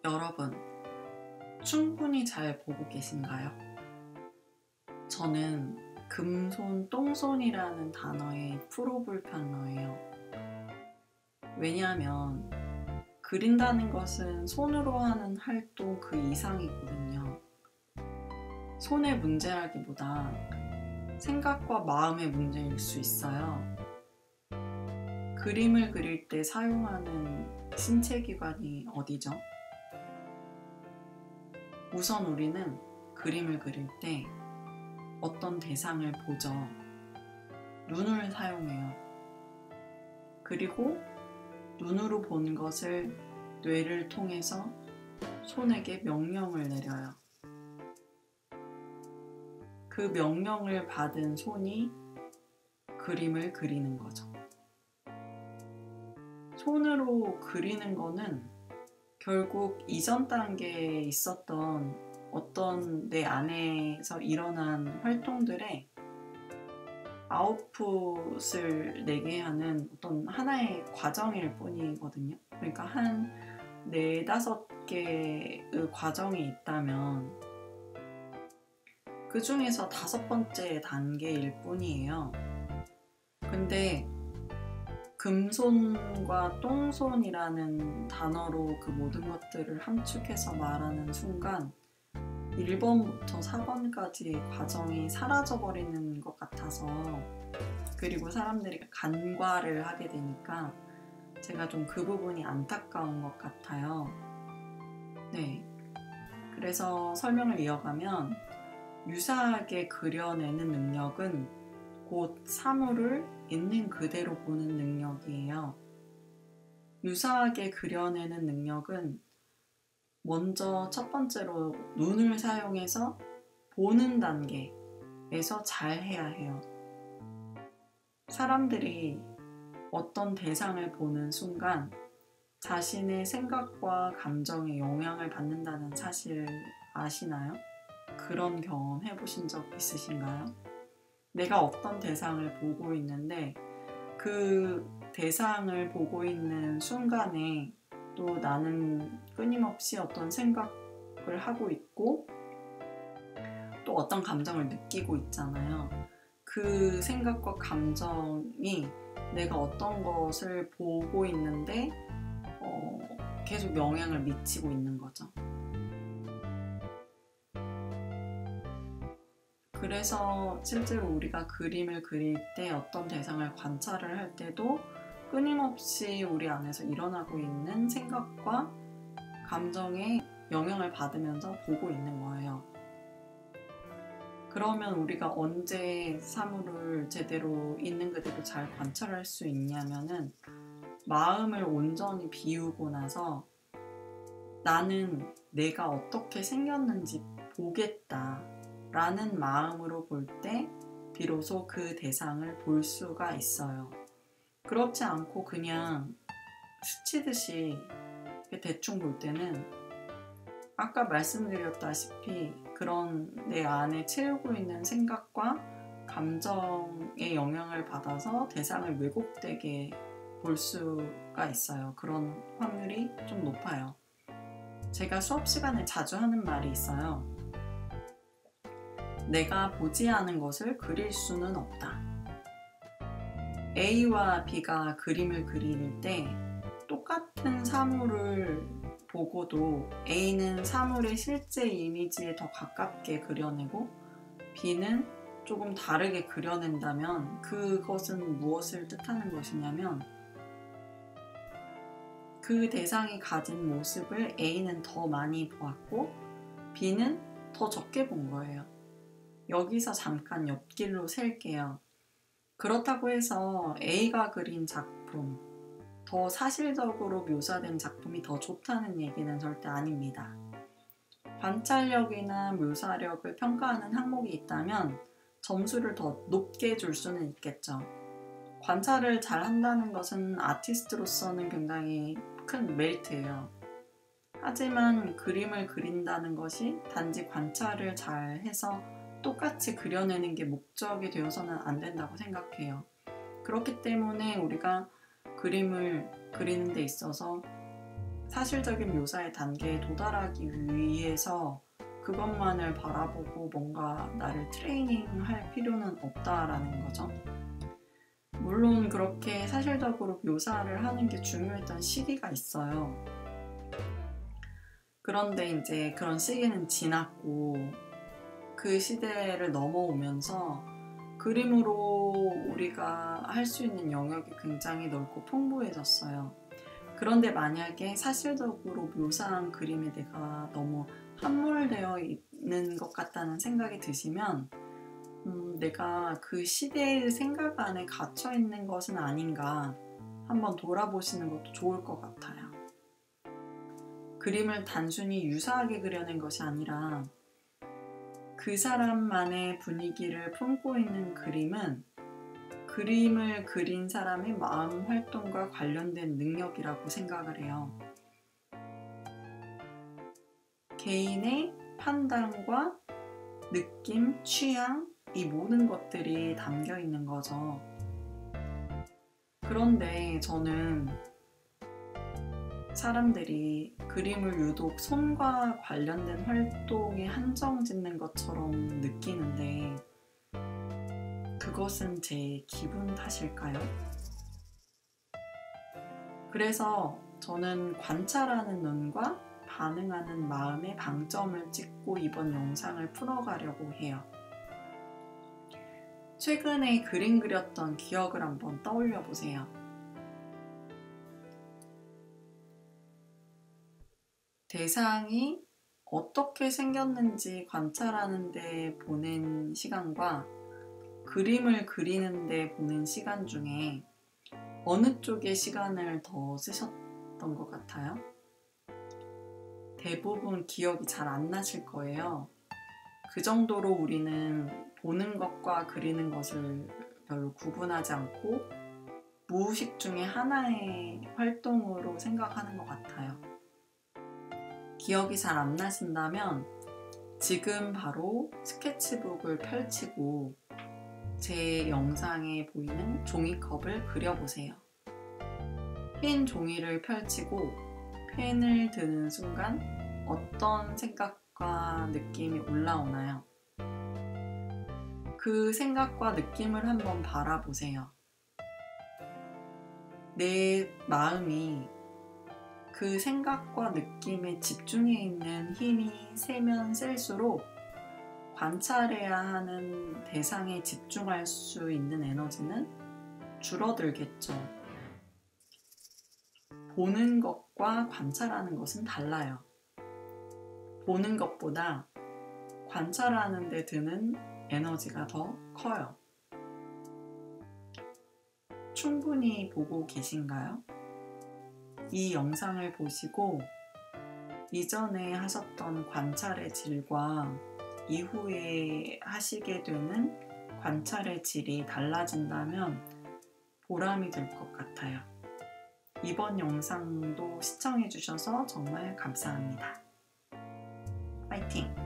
여러분, 충분히 잘 보고 계신가요? 저는 금손, 똥손이라는 단어에 프로불편러예요. 왜냐하면 그린다는 것은 손으로 하는 활동 그 이상이거든요. 손의 문제라기보다 생각과 마음의 문제일 수 있어요. 그림을 그릴 때 사용하는 신체 기관이 어디죠? 우선 우리는 그림을 그릴 때 어떤 대상을 보죠. 눈을 사용해요. 그리고 눈으로 본 것을 뇌를 통해서 손에게 명령을 내려요. 그 명령을 받은 손이 그림을 그리는 거죠. 손으로 그리는 거는 결국 이전 단계에 있었던 어떤 내 안에서 일어난 활동들의 아웃풋을 내게 하는 어떤 하나의 과정일 뿐이거든요. 그러니까 한 4-5개의 과정이 있다면 그 중에서 5번째 단계일 뿐이에요. 근데 금손과 똥손이라는 단어로 그 모든 것들을 함축해서 말하는 순간 1번부터 4번까지의 과정이 사라져버리는 것 같아서, 그리고 사람들이 간과를 하게 되니까 제가 좀 그 부분이 안타까운 것 같아요. 네, 그래서 설명을 이어가면 유사하게 그려내는 능력은 곧 사물을 있는 그대로 보는 능력이에요. 유사하게 그려내는 능력은 먼저 첫 번째로 눈을 사용해서 보는 단계에서 잘 해야 해요. 사람들이 어떤 대상을 보는 순간 자신의 생각과 감정에 영향을 받는다는 사실 아시나요? 그런 경험 해보신 적 있으신가요? 내가 어떤 대상을 보고 있는데 그 대상을 보고 있는 순간에 또 나는 끊임없이 어떤 생각을 하고 있고 또 어떤 감정을 느끼고 있잖아요. 그 생각과 감정이 내가 어떤 것을 보고 있는데 계속 영향을 미치고 있는 거죠. 그래서 실제로 우리가 그림을 그릴 때 어떤 대상을 관찰을 할 때도 끊임없이 우리 안에서 일어나고 있는 생각과 감정에 영향을 받으면서 보고 있는 거예요. 그러면 우리가 언제 사물을 제대로 있는 그대로 잘 관찰할 수 있냐면은 마음을 온전히 비우고 나서 나는 내가 어떻게 생겼는지 보겠다 라는 마음으로 볼 때 비로소 그 대상을 볼 수가 있어요. 그렇지 않고 그냥 스치듯이 대충 볼 때는 아까 말씀드렸다시피 그런 내 안에 채우고 있는 생각과 감정의 영향을 받아서 대상을 왜곡되게 볼 수가 있어요. 그런 확률이 좀 높아요. 제가 수업 시간에 자주 하는 말이 있어요. 내가 보지 않은 것을 그릴 수는 없다. A와 B가 그림을 그릴 때 똑같은 사물을 보고도 A는 사물의 실제 이미지에 더 가깝게 그려내고 B는 조금 다르게 그려낸다면 그것은 무엇을 뜻하는 것이냐면 그 대상이 가진 모습을 A는 더 많이 보았고 B는 더 적게 본 거예요. 여기서 잠깐 옆길로 셀게요. 그렇다고 해서 A가 그린 작품, 더 사실적으로 묘사된 작품이 더 좋다는 얘기는 절대 아닙니다. 관찰력이나 묘사력을 평가하는 항목이 있다면 점수를 더 높게 줄 수는 있겠죠. 관찰을 잘 한다는 것은 아티스트로서는 굉장히 큰 메리트예요. 하지만 그림을 그린다는 것이 단지 관찰을 잘 해서 똑같이 그려내는 게 목적이 되어서는 안 된다고 생각해요. 그렇기 때문에 우리가 그림을 그리는 데 있어서 사실적인 묘사의 단계에 도달하기 위해서 그것만을 바라보고 뭔가 나를 트레이닝할 필요는 없다라는 거죠. 물론 그렇게 사실적으로 묘사를 하는 게 중요했던 시기가 있어요. 그런데 이제 그런 시기는 지났고 그 시대를 넘어오면서 그림으로 우리가 할 수 있는 영역이 굉장히 넓고 풍부해졌어요. 그런데 만약에 사실적으로 묘사한 그림에 내가 너무 함몰되어 있는 것 같다는 생각이 드시면 내가 그 시대의 생각 안에 갇혀 있는 것은 아닌가 한번 돌아보시는 것도 좋을 것 같아요. 그림을 단순히 유사하게 그려낸 것이 아니라 그 사람만의 분위기를 품고 있는 그림은 그림을 그린 사람의 마음 활동과 관련된 능력이라고 생각을 해요. 개인의 판단과 느낌, 취향, 이 모든 것들이 담겨 있는 거죠. 그런데 저는 사람들이 그림을 유독 손과 관련된 활동에 한정 짓는 것처럼 느끼는데 그것은 제 기분 탓일까요? 그래서 저는 관찰하는 눈과 반응하는 마음의 방점을 찍고 이번 영상을 풀어가려고 해요. 최근에 그림 그렸던 기억을 한번 떠올려 보세요. 대상이 어떻게 생겼는지 관찰하는 데 보낸 시간과 그림을 그리는 데 보낸 시간 중에 어느 쪽의 시간을 더 쓰셨던 것 같아요? 대부분 기억이 잘 안 나실 거예요. 그 정도로 우리는 보는 것과 그리는 것을 별로 구분하지 않고 무의식 중에 하나의 활동으로 생각하는 것 같아요. 기억이 잘 안 나신다면 지금 바로 스케치북을 펼치고 제 영상에 보이는 종이컵을 그려보세요. 흰 종이를 펼치고 펜을 드는 순간 어떤 생각과 느낌이 올라오나요? 그 생각과 느낌을 한번 바라보세요. 내 마음이 그 생각과 느낌에 집중해 있는 힘이 세면 셀수록 관찰해야 하는 대상에 집중할 수 있는 에너지는 줄어들겠죠. 보는 것과 관찰하는 것은 달라요. 보는 것보다 관찰하는 데 드는 에너지가 더 커요. 충분히 보고 계신가요? 이 영상을 보시고 이전에 하셨던 관찰의 질과 이후에 하시게 되는 관찰의 질이 달라진다면 보람이 될 것 같아요. 이번 영상도 시청해주셔서 정말 감사합니다. 파이팅!